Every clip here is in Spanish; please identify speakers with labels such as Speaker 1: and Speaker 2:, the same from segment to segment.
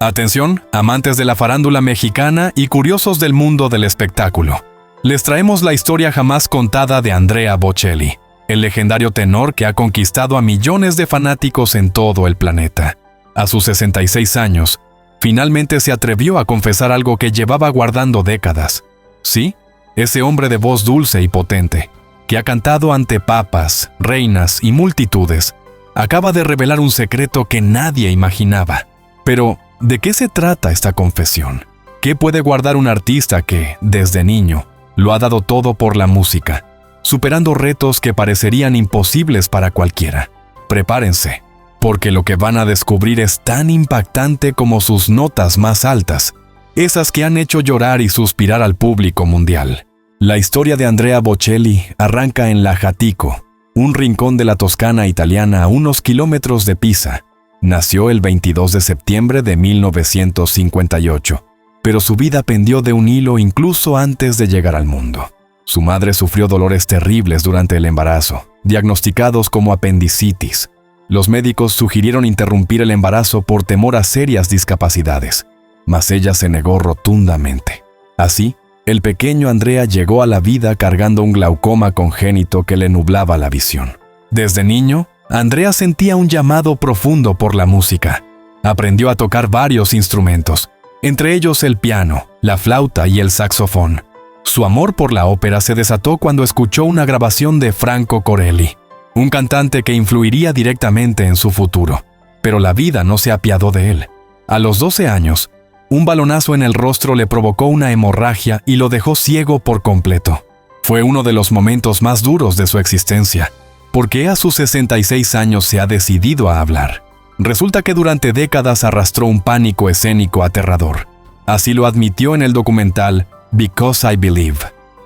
Speaker 1: Atención, amantes de la farándula mexicana y curiosos del mundo del espectáculo. Les traemos la historia jamás contada de Andrea Bocelli, el legendario tenor que ha conquistado a millones de fanáticos en todo el planeta. A sus 66 años, finalmente se atrevió a confesar algo que llevaba guardando décadas. Sí, ese hombre de voz dulce y potente, que ha cantado ante papas, reinas y multitudes, acaba de revelar un secreto que nadie imaginaba. Pero, ¿de qué se trata esta confesión? ¿Qué puede guardar un artista que, desde niño, lo ha dado todo por la música, superando retos que parecerían imposibles para cualquiera? Prepárense, porque lo que van a descubrir es tan impactante como sus notas más altas, esas que han hecho llorar y suspirar al público mundial. La historia de Andrea Bocelli arranca en Lajatico, un rincón de la Toscana italiana a unos kilómetros de Pisa. Nació el 22 de septiembre de 1958, pero su vida pendió de un hilo incluso antes de llegar al mundo. Su madre sufrió dolores terribles durante el embarazo, diagnosticados como apendicitis. Los médicos sugirieron interrumpir el embarazo por temor a serias discapacidades, mas ella se negó rotundamente. Así, el pequeño Andrea llegó a la vida cargando un glaucoma congénito que le nublaba la visión. Desde niño, Andrea sentía un llamado profundo por la música. Aprendió a tocar varios instrumentos, entre ellos el piano, la flauta y el saxofón. Su amor por la ópera se desató cuando escuchó una grabación de Franco Corelli, un cantante que influiría directamente en su futuro. Pero la vida no se apiadó de él. A los 12 años, un balonazo en el rostro le provocó una hemorragia y lo dejó ciego por completo. Fue uno de los momentos más duros de su existencia, porque a sus 66 años se ha decidido a hablar. Resulta que durante décadas arrastró un pánico escénico aterrador. Así lo admitió en el documental Because I Believe,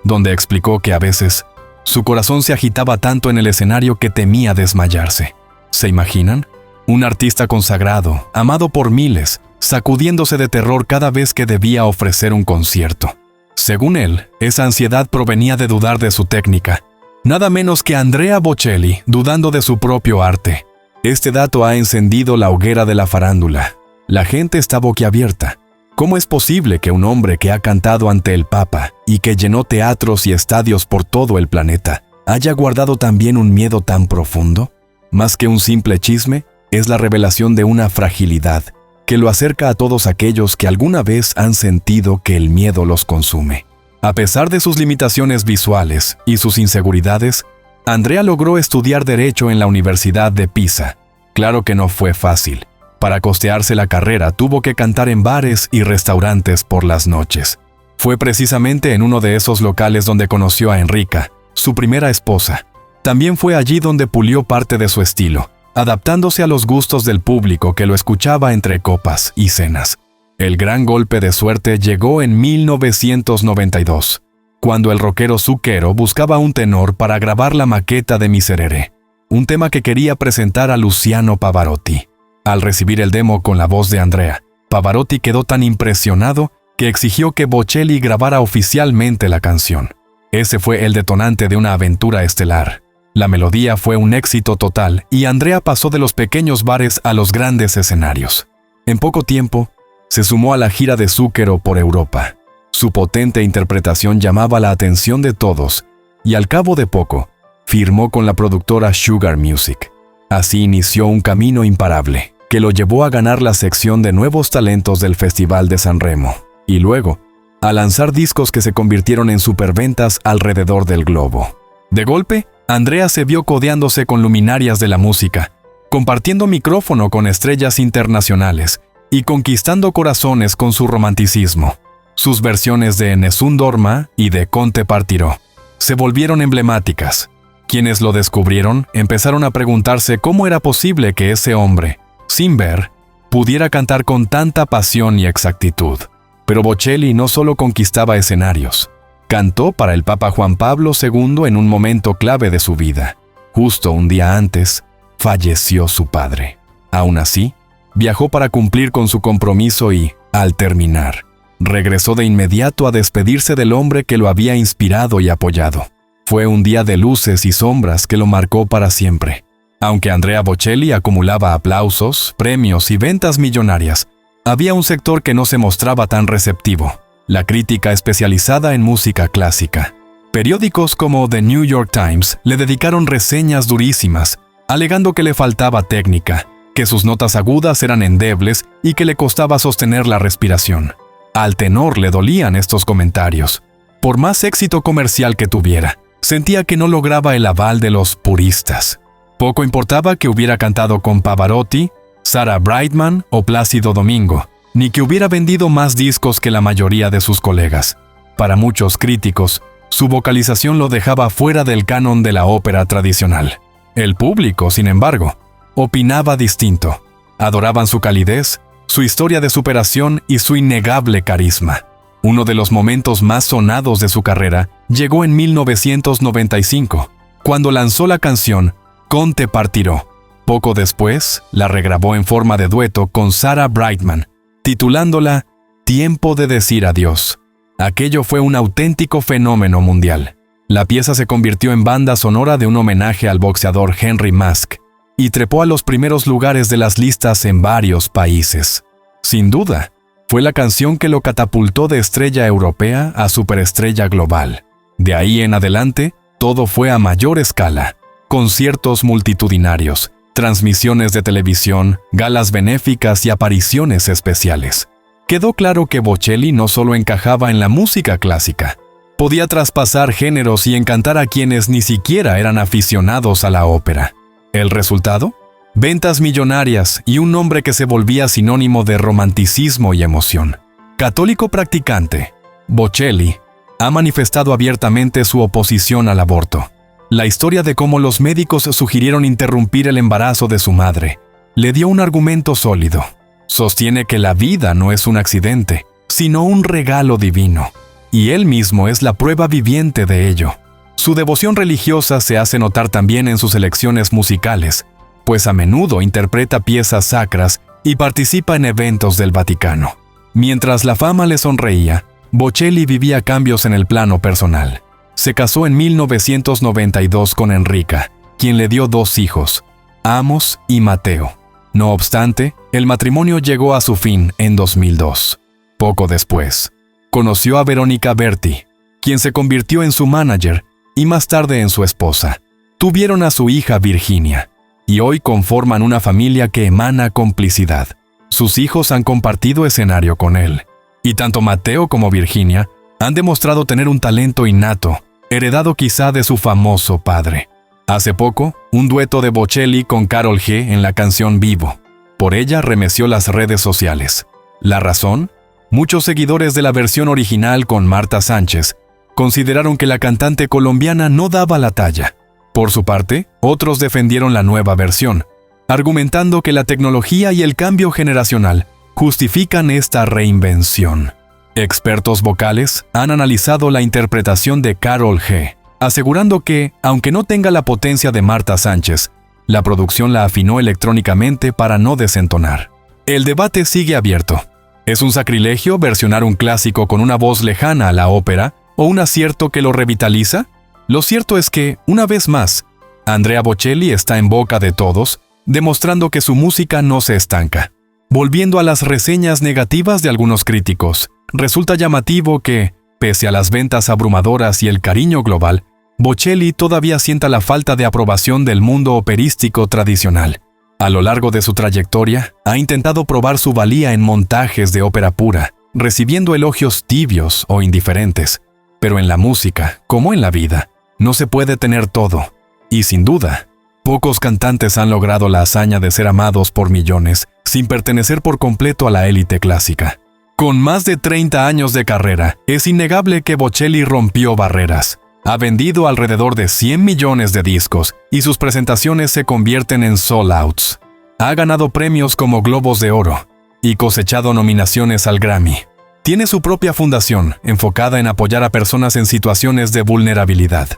Speaker 1: donde explicó que a veces su corazón se agitaba tanto en el escenario que temía desmayarse. ¿Se imaginan? Un artista consagrado, amado por miles, sacudiéndose de terror cada vez que debía ofrecer un concierto. Según él, esa ansiedad provenía de dudar de su técnica. Nada menos que Andrea Bocelli dudando de su propio arte. Este dato ha encendido la hoguera de la farándula. La gente está boquiabierta. ¿Cómo es posible que un hombre que ha cantado ante el Papa y que llenó teatros y estadios por todo el planeta haya guardado también un miedo tan profundo? Más que un simple chisme, es la revelación de una fragilidad que lo acerca a todos aquellos que alguna vez han sentido que el miedo los consume. A pesar de sus limitaciones visuales y sus inseguridades, Andrea logró estudiar Derecho en la Universidad de Pisa. Claro que no fue fácil. Para costearse la carrera tuvo que cantar en bares y restaurantes por las noches. Fue precisamente en uno de esos locales donde conoció a Enrica, su primera esposa. También fue allí donde pulió parte de su estilo, adaptándose a los gustos del público que lo escuchaba entre copas y cenas. El gran golpe de suerte llegó en 1992, cuando el rockero Zucchero buscaba un tenor para grabar la maqueta de Miserere, un tema que quería presentar a Luciano Pavarotti. Al recibir el demo con la voz de Andrea, Pavarotti quedó tan impresionado que exigió que Bocelli grabara oficialmente la canción. Ese fue el detonante de una aventura estelar. La melodía fue un éxito total y Andrea pasó de los pequeños bares a los grandes escenarios. En poco tiempo, se sumó a la gira de Zucchero por Europa. Su potente interpretación llamaba la atención de todos y al cabo de poco, firmó con la productora Sugar Music. Así inició un camino imparable que lo llevó a ganar la sección de nuevos talentos del Festival de San Remo y luego a lanzar discos que se convirtieron en superventas alrededor del globo. De golpe, Andrea se vio codeándose con luminarias de la música, compartiendo micrófono con estrellas internacionales y conquistando corazones con su romanticismo. Sus versiones de Nessun Dorma y de Conte Partirò se volvieron emblemáticas. Quienes lo descubrieron empezaron a preguntarse cómo era posible que ese hombre, sin ver, pudiera cantar con tanta pasión y exactitud. Pero Bocelli no solo conquistaba escenarios, cantó para el Papa Juan Pablo II en un momento clave de su vida. Justo un día antes, falleció su padre. Aún así, viajó para cumplir con su compromiso y, al terminar, regresó de inmediato a despedirse del hombre que lo había inspirado y apoyado. Fue un día de luces y sombras que lo marcó para siempre. Aunque Andrea Bocelli acumulaba aplausos, premios y ventas millonarias, Había un sector que no se mostraba tan receptivo: la crítica especializada en música clásica. Periódicos como The New York Times le dedicaron reseñas durísimas, alegando que le faltaba técnica, que sus notas agudas eran endebles y que le costaba sostener la respiración. Al tenor le dolían estos comentarios. Por más éxito comercial que tuviera, sentía que no lograba el aval de los puristas. Poco importaba que hubiera cantado con Pavarotti, Sarah Brightman o Plácido Domingo, ni que hubiera vendido más discos que la mayoría de sus colegas. Para muchos críticos, su vocalización lo dejaba fuera del canon de la ópera tradicional. El público, sin embargo, opinaba distinto. Adoraban su calidez, su historia de superación y su innegable carisma. Uno de los momentos más sonados de su carrera llegó en 1995, cuando lanzó la canción Con te partirò. Poco después, la regrabó en forma de dueto con Sarah Brightman, titulándola Tiempo de decir adiós. Aquello fue un auténtico fenómeno mundial. La pieza se convirtió en banda sonora de un homenaje al boxeador Henry Mask y trepó a los primeros lugares de las listas en varios países. Sin duda, fue la canción que lo catapultó de estrella europea a superestrella global. De ahí en adelante, todo fue a mayor escala: conciertos multitudinarios, transmisiones de televisión, galas benéficas y apariciones especiales. Quedó claro que Bocelli no solo encajaba en la música clásica, podía traspasar géneros y encantar a quienes ni siquiera eran aficionados a la ópera. ¿El resultado? Ventas millonarias y un nombre que se volvía sinónimo de romanticismo y emoción. Católico practicante, Bocelli ha manifestado abiertamente su oposición al aborto. La historia de cómo los médicos sugirieron interrumpir el embarazo de su madre le dio un argumento sólido. Sostiene que la vida no es un accidente, sino un regalo divino, y él mismo es la prueba viviente de ello. Su devoción religiosa se hace notar también en sus elecciones musicales, pues a menudo interpreta piezas sacras y participa en eventos del Vaticano. Mientras la fama le sonreía, Bocelli vivía cambios en el plano personal. Se casó en 1992 con Enrica, quien le dio 2 hijos, Amos y Mateo. No obstante, el matrimonio llegó a su fin en 2002. Poco después, conoció a Verónica Berti, quien se convirtió en su manager y más tarde en su esposa. Tuvieron a su hija Virginia, y hoy conforman una familia que emana complicidad. Sus hijos han compartido escenario con él, y tanto Mateo como Virginia han demostrado tener un talento innato, heredado quizá de su famoso padre. Hace poco, un dueto de Bocelli con Karol G en la canción Vivo. Por ella remeció las redes sociales. ¿La razón? Muchos seguidores de la versión original con Marta Sánchez consideraron que la cantante colombiana no daba la talla. Por su parte, otros defendieron la nueva versión, argumentando que la tecnología y el cambio generacional justifican esta reinvención. Expertos vocales han analizado la interpretación de Karol G, asegurando que, aunque no tenga la potencia de Marta Sánchez, la producción la afinó electrónicamente para no desentonar. El debate sigue abierto. ¿Es un sacrilegio versionar un clásico con una voz lejana a la ópera o un acierto que lo revitaliza? Lo cierto es que, una vez más, Andrea Bocelli está en boca de todos, demostrando que su música no se estanca. Volviendo a las reseñas negativas de algunos críticos, resulta llamativo que, pese a las ventas abrumadoras y el cariño global, Bocelli todavía sienta la falta de aprobación del mundo operístico tradicional. A lo largo de su trayectoria, ha intentado probar su valía en montajes de ópera pura, recibiendo elogios tibios o indiferentes. Pero en la música, como en la vida, no se puede tener todo. Y sin duda, pocos cantantes han logrado la hazaña de ser amados por millones sin pertenecer por completo a la élite clásica. Con más de 30 años de carrera, es innegable que Bocelli rompió barreras. Ha vendido alrededor de 100 millones de discos y sus presentaciones se convierten en sold-outs. Ha ganado premios como Globos de Oro y cosechado nominaciones al Grammy. Tiene su propia fundación enfocada en apoyar a personas en situaciones de vulnerabilidad.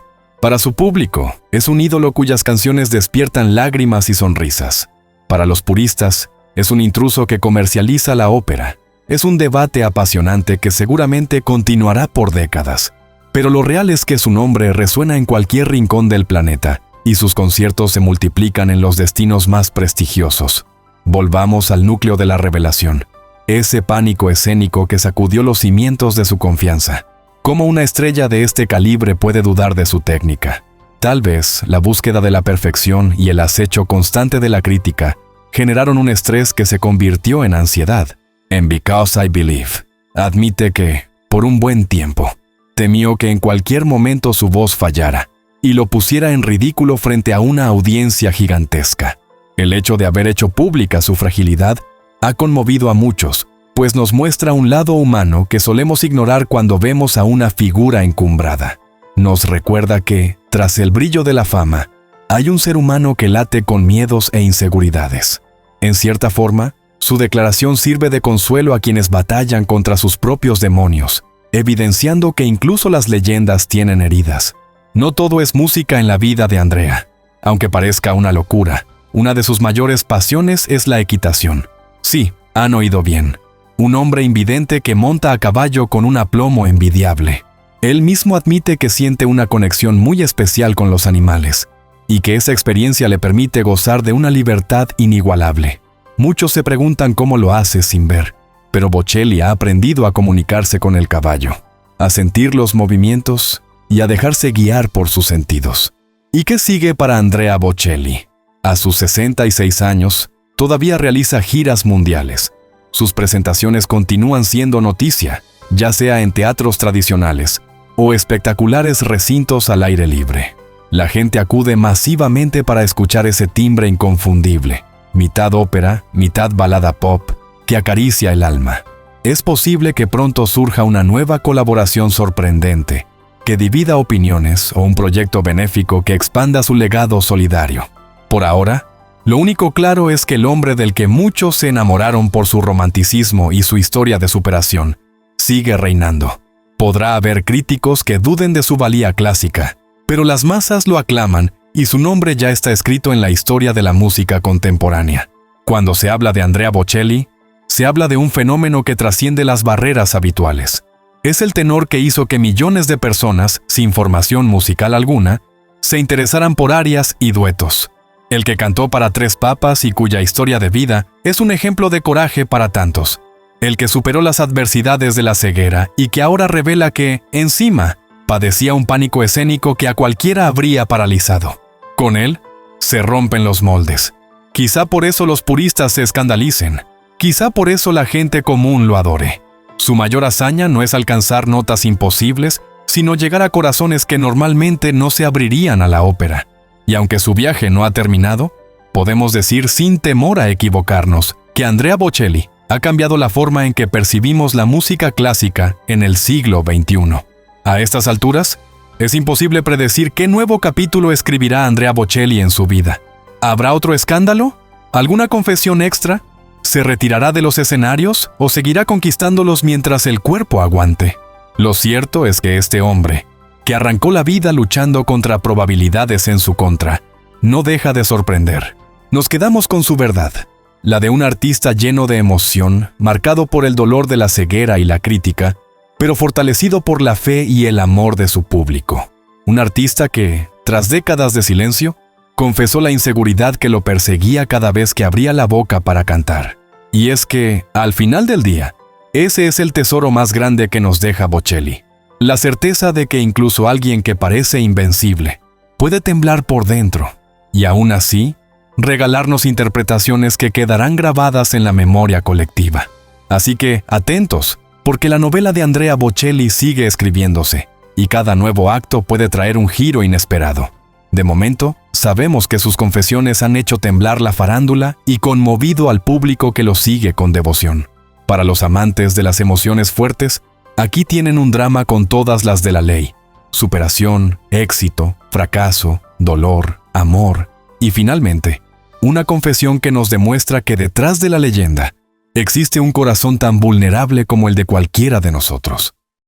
Speaker 1: Para su público, es un ídolo cuyas canciones despiertan lágrimas y sonrisas. Para los puristas, es un intruso que comercializa la ópera. Es un debate apasionante que seguramente continuará por décadas. Pero lo real es que su nombre resuena en cualquier rincón del planeta y sus conciertos se multiplican en los destinos más prestigiosos. Volvamos al núcleo de la revelación. ese pánico escénico que sacudió los cimientos de su confianza. ¿Cómo una estrella de este calibre puede dudar de su técnica? Tal vez la búsqueda de la perfección y el acecho constante de la crítica generaron un estrés que se convirtió en ansiedad. En Because I Believe, admite que, por un buen tiempo, temió que en cualquier momento su voz fallara y lo pusiera en ridículo frente a una audiencia gigantesca. El hecho de haber hecho pública su fragilidad ha conmovido a muchos, pues nos muestra un lado humano que solemos ignorar cuando vemos a una figura encumbrada. Nos recuerda que, tras el brillo de la fama, hay un ser humano que late con miedos e inseguridades. En cierta forma, su declaración sirve de consuelo a quienes batallan contra sus propios demonios, evidenciando que incluso las leyendas tienen heridas. No todo es música en la vida de Andrea. Aunque parezca una locura, una de sus mayores pasiones es la equitación. Sí, han oído bien. Un hombre invidente que monta a caballo con un aplomo envidiable. Él mismo admite que siente una conexión muy especial con los animales, y que esa experiencia le permite gozar de una libertad inigualable. Muchos se preguntan cómo lo hace sin ver, pero Bocelli ha aprendido a comunicarse con el caballo, a sentir los movimientos y a dejarse guiar por sus sentidos. ¿Y qué sigue para Andrea Bocelli? A sus 66 años, todavía realiza giras mundiales. Sus presentaciones continúan siendo noticia, ya sea en teatros tradicionales o espectaculares recintos al aire libre. La gente acude masivamente para escuchar ese timbre inconfundible, mitad ópera, mitad balada pop, que acaricia el alma. Es posible que pronto surja una nueva colaboración sorprendente, que divida opiniones o un proyecto benéfico que expanda su legado solidario. Por ahora, lo único claro es que el hombre del que muchos se enamoraron por su romanticismo y su historia de superación, sigue reinando. Podrá haber críticos que duden de su valía clásica, pero las masas lo aclaman y su nombre ya está escrito en la historia de la música contemporánea. Cuando se habla de Andrea Bocelli, se habla de un fenómeno que trasciende las barreras habituales. Es el tenor que hizo que millones de personas, sin formación musical alguna, se interesaran por arias y duetos. El que cantó para 3 papas y cuya historia de vida es un ejemplo de coraje para tantos. El que superó las adversidades de la ceguera y que ahora revela que, encima, padecía un pánico escénico que a cualquiera habría paralizado. Con él, se rompen los moldes. Quizá por eso los puristas se escandalicen. Quizá por eso la gente común lo adore. Su mayor hazaña no es alcanzar notas imposibles, sino llegar a corazones que normalmente no se abrirían a la ópera. Y aunque su viaje no ha terminado, podemos decir sin temor a equivocarnos que Andrea Bocelli ha cambiado la forma en que percibimos la música clásica en el siglo XXI. A estas alturas, es imposible predecir qué nuevo capítulo escribirá Andrea Bocelli en su vida. ¿Habrá otro escándalo? ¿Alguna confesión extra? ¿Se retirará de los escenarios o seguirá conquistándolos mientras el cuerpo aguante? Lo cierto es que este hombre, que arrancó la vida luchando contra probabilidades en su contra, no deja de sorprender. Nos quedamos con su verdad, la de un artista lleno de emoción, marcado por el dolor de la ceguera y la crítica, pero fortalecido por la fe y el amor de su público. Un artista que, tras décadas de silencio, confesó la inseguridad que lo perseguía cada vez que abría la boca para cantar. Y es que, al final del día, ese es el tesoro más grande que nos deja Bocelli. La certeza de que incluso alguien que parece invencible puede temblar por dentro y aún así regalarnos interpretaciones que quedarán grabadas en la memoria colectiva. Así que, atentos, porque la novela de Andrea Bocelli sigue escribiéndose y cada nuevo acto puede traer un giro inesperado. De momento, sabemos que sus confesiones han hecho temblar la farándula y conmovido al público que lo sigue con devoción. Para los amantes de las emociones fuertes, aquí tienen un drama con todas las de la ley: superación, éxito, fracaso, dolor, amor y finalmente, una confesión que nos demuestra que detrás de la leyenda existe un corazón tan vulnerable como el de cualquiera de nosotros.